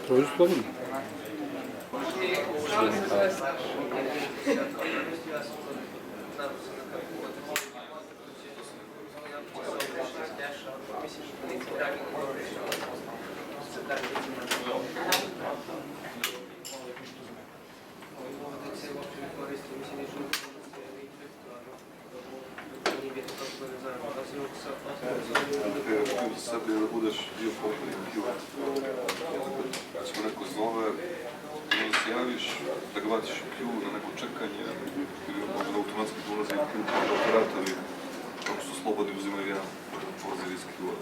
Proizvodimo. Sebi da budeš dio kooperativa. Kad smo neko zove, onda se javiš, da ga vatiš u queue na neko čekanje, ili možda automatski dolazi u queue kao operatori, ako su slobodni uzimaju jedan poziv iz queue.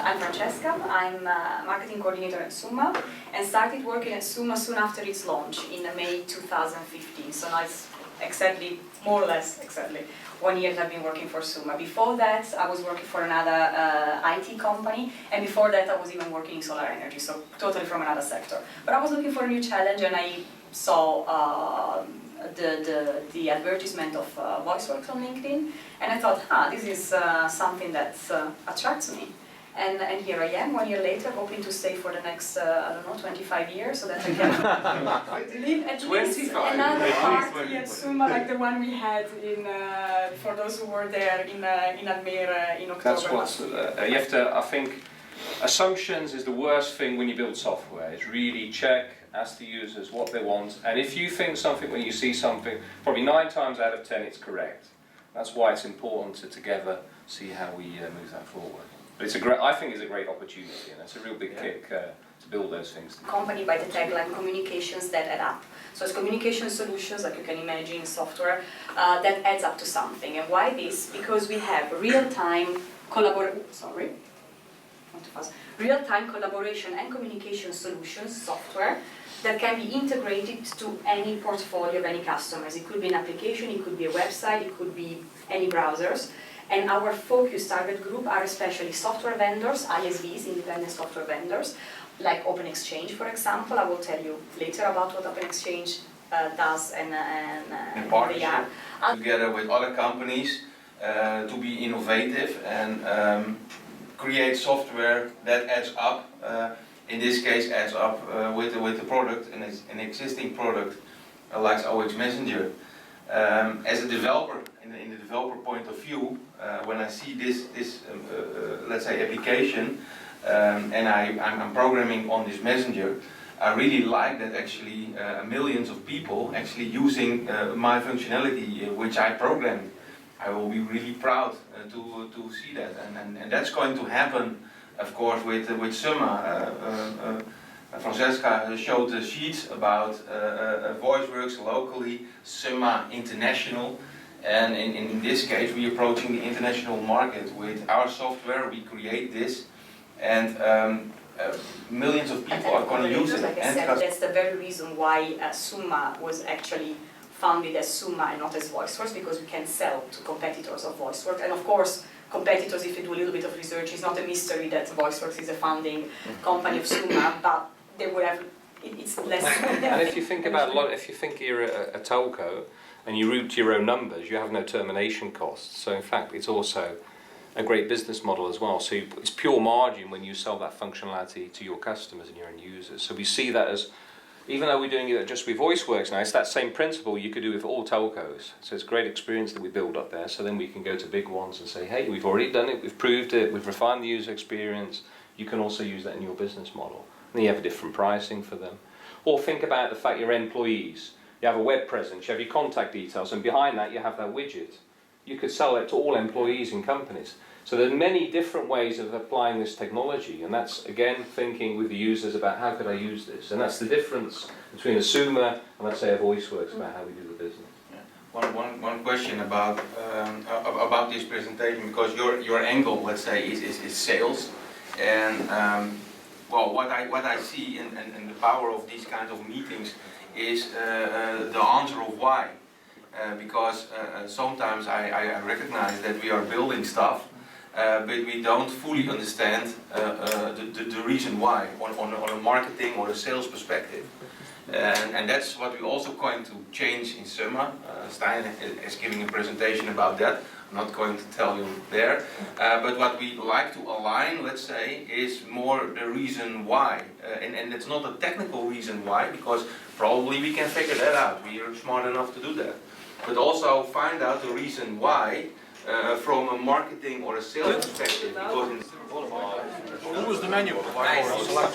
I'm Francesca, I'm a marketing coordinator at SUMMA and started working at SUMMA soon after its launch in May 2015. So now it's exactly, more or less exactly, 1 year that I've been working for SUMMA. Before that I was working for another IT company, and before that I was even working in solar energy, so totally from another sector. But I was looking for a new challenge and I saw the advertisement of VoiceWorks on LinkedIn, and I thought, this is something that attracts me. And here I am, 1 year later, hoping to stay for the next, I don't know, 25 years, so that I can live at least another party at SUMMA like the one we had in, for those who were there in Almere in October. That's what you have to, I think, assumptions is the worst thing when you build software. It's really check, ask the users what they want, and if you think something when you see something, probably 9 times out of 10 it's correct. That's why it's important to together see how we move that forward. But it's a great, I think it's a great opportunity, and it's a real big kick to build those things. Company by the tagline communications that add up. So it's communication solutions, like you can imagine, software that adds up to something. And why this? Because we have real-time real-time collaboration and communication solutions, software, that can be integrated to any portfolio of any customers. It could be an application, it could be a website, it could be any browsers. And our focus target group are especially software vendors, ISVs, independent software vendors, like OpenExchange, for example. I will tell you later about what OpenExchange does and they are. Together with other companies to be innovative and create software that adds up. In this case, adds up with the product, and it's an existing product like OX Messenger. As a developer, in the developer point of view, when I see this let's say application, and I'm programming on this messenger, I really like that actually millions of people actually using my functionality which I programmed. I will be really proud to see that, and that's going to happen, of course, with SUMMA. Francesca showed the sheets about VoiceWorks locally, SUMMA international, and in this case we're approaching the international market with our software. We create this, and millions of people are going to use it. Like I said, that's the very reason why SUMMA was actually founded as SUMMA and not as VoiceWorks, because we can sell to competitors of VoiceWorks. And of course, competitors, if you do a little bit of research, it's not a mystery that VoiceWorks is a founding company of SUMMA, but they would have, it's less. And if you think about if you think you're a telco and you route your own numbers, you have no termination costs. So in fact, it's also a great business model as well. So it's pure margin when you sell that functionality to your customers and your end users. So we see that as, even though we're doing it just with VoiceWorks now, it's that same principle you could do with all telcos. So it's a great experience that we build up there. So then we can go to big ones and say, hey, we've already done it, we've proved it, we've refined the user experience. You can also use that in your business model. And then you have a different pricing for them. Or think about the fact your employees, you have a web presence, you have your contact details, and behind that you have that widget. You could sell it to all employees in companies. So there's many different ways of applying this technology, and that's again thinking with the users about how could I use this, and that's the difference between a SUMMA and let's say a VoiceWorks about how we do the business. One question about this presentation, because your angle, let's say, is sales, and well, what I see in the power of these kinds of meetings is the answer of why, because sometimes I recognize that we are building stuff, but we don't fully understand the reason why on a marketing or a sales perspective. And that's what we're also going to change in SUMMA. Stein is giving a presentation about that. I'm not going to tell you there. But what we like to align, let's say, is more the reason why. And it's not a technical reason why, because probably we can figure that out. We are smart enough to do that. But also find out the reason why from a marketing or a sales perspective. Because Who was the menu? I was not.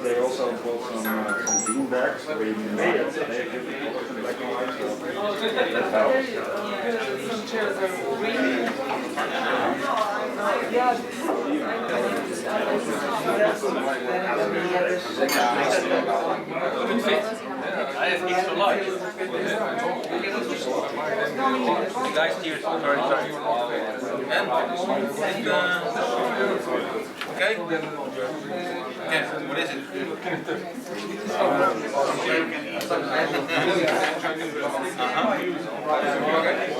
They also bought some bean bags where you can make it. I have niks verlaat. Die guys here, sorry. okay? Okay, what is it?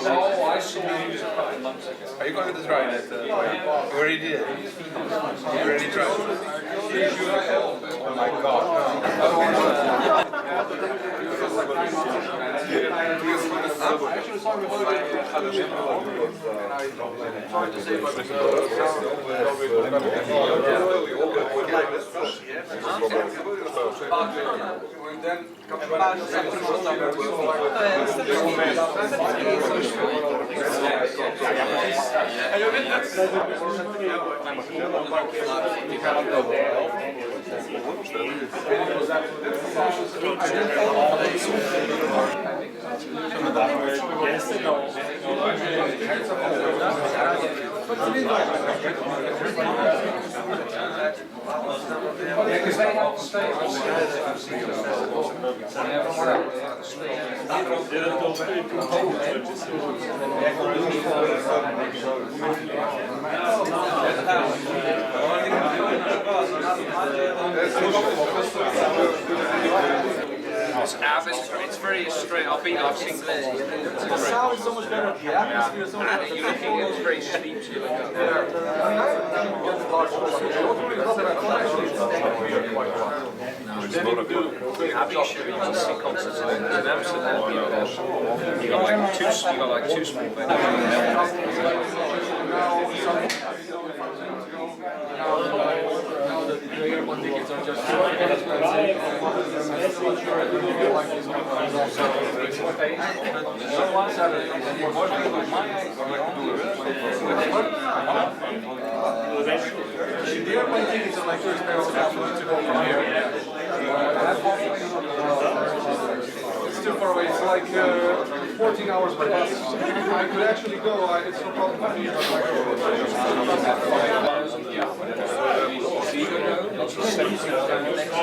Oh, I saw you use a couple of months ago. Are you going to try it? You already did. You already tried. Oh my God. Actually, sorry about it. Tried to say, It's very straight. I've seen the sound is so much better. The atmosphere is so much better. it's very steep. Concerts in Amsterdam. You got like two small Tickets are just the airplane tickets are like too expensive to go from here. It's too far away. It's like 14 hours by bus. I could actually go. It's no problem for me.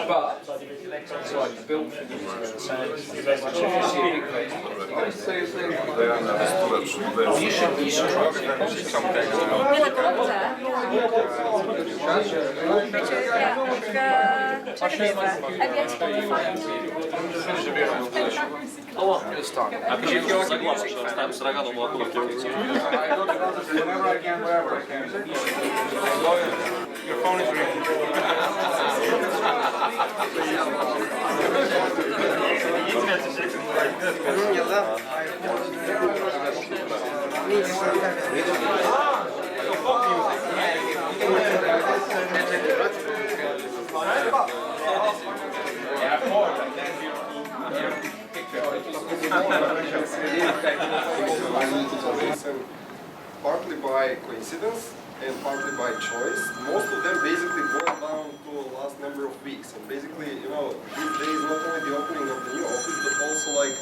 But It's like built for using the same. You should try it. Bila korupcja. Whenever I can, wherever I can. Your phone is ringing. Partly by coincidence and partly by choice. Most of them basically boil down to the last number of weeks. And basically, you know, these days not only the opening of the new office, but also like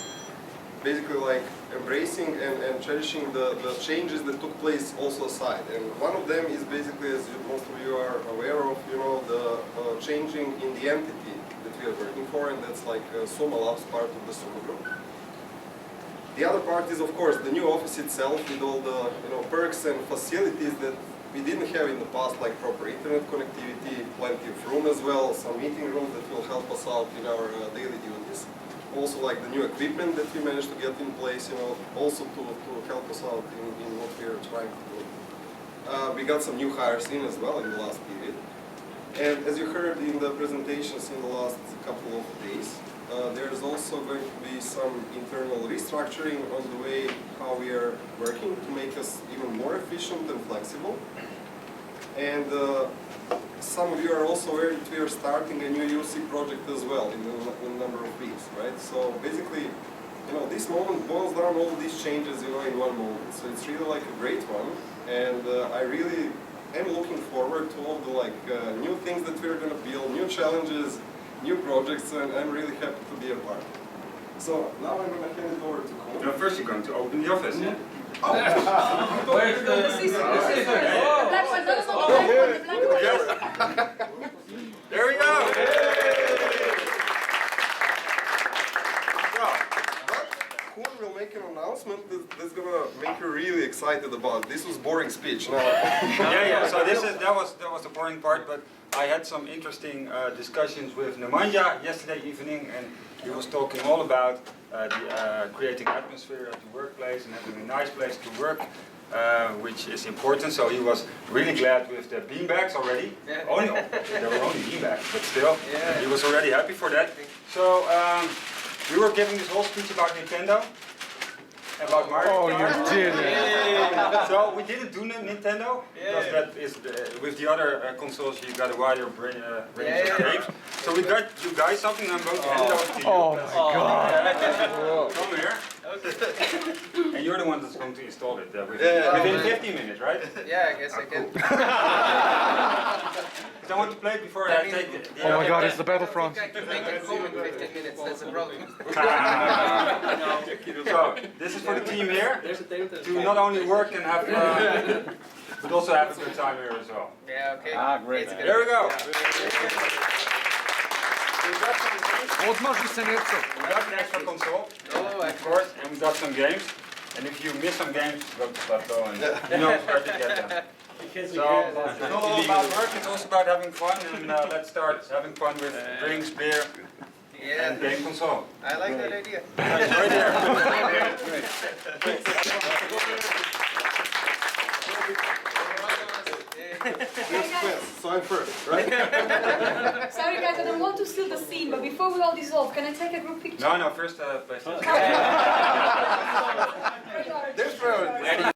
basically like embracing and cherishing the changes that took place also aside. And one of them is basically, as most of you are aware of, you know, the changing in the entity that we are working for, and that's like SUMMA Labs, part of the SUMMA group. The other part is, of course, the new office itself with all the perks and facilities that we didn't have in the past, like proper internet connectivity, plenty of room as well, some meeting rooms that will help us out in our daily duties. Also, like the new equipment that we managed to get in place, also to help us out in what we are trying to do. We got some new hires in as well in the last period. And as you heard in the presentations in the last couple of days, there's also going to be some internal restructuring on the way how we are working to make us even more efficient and flexible. And some of you are also aware that we are starting a new UC project as well in a number of weeks, right? So basically, this moment boils down all these changes, in one moment. So it's really like a great one, and I really am looking forward to all the new things that we're going to build, new challenges, new projects, and I'm really happy to be a part. So now I'm going to hand it over to Cole. No, first you're going to open the office. Where's the black one? No, the black one. There we go. Koen will make an announcement that's going to make you really excited about. This was boring speech. Now. Yeah. So that was the boring part, but I had some interesting discussions with Nemanja yesterday evening, and he was talking all about creating atmosphere at the workplace and having a nice place to work, which is important. So he was really glad with the beanbags already. Yeah. There were only beanbags, but still, he was already happy for that. So we were giving this whole speech about Nintendo. About Mario. Oh, you did! So we didn't do Nintendo because that is with the other consoles you got a wider range of games. So we got you guys something. I'm going to hand it over to you. Oh my God! Come here. And you're the one that's going to install it within 15 minutes, right? Yeah, I guess I can. Because I want to play it before I take it. Oh my God, it's the Battlefront. I can make it home in 15 minutes, that's a problem. So, this is for the team here, to not only work and have fun, but also have a good time here as well. Yeah, okay. Great. There we go. Odmaži se něco. We got an extra console, of course, and we got some games. And if you miss some games, go to Plateau and you know where to get them. So, it's not all about work, it's also about having fun, and let's start having fun with drinks, beer, and game console. I like that idea. Right there. So I'm first, right? Sorry guys, I don't want to steal the scene, but before we all dissolve, can I take a group picture? No, first place. This round.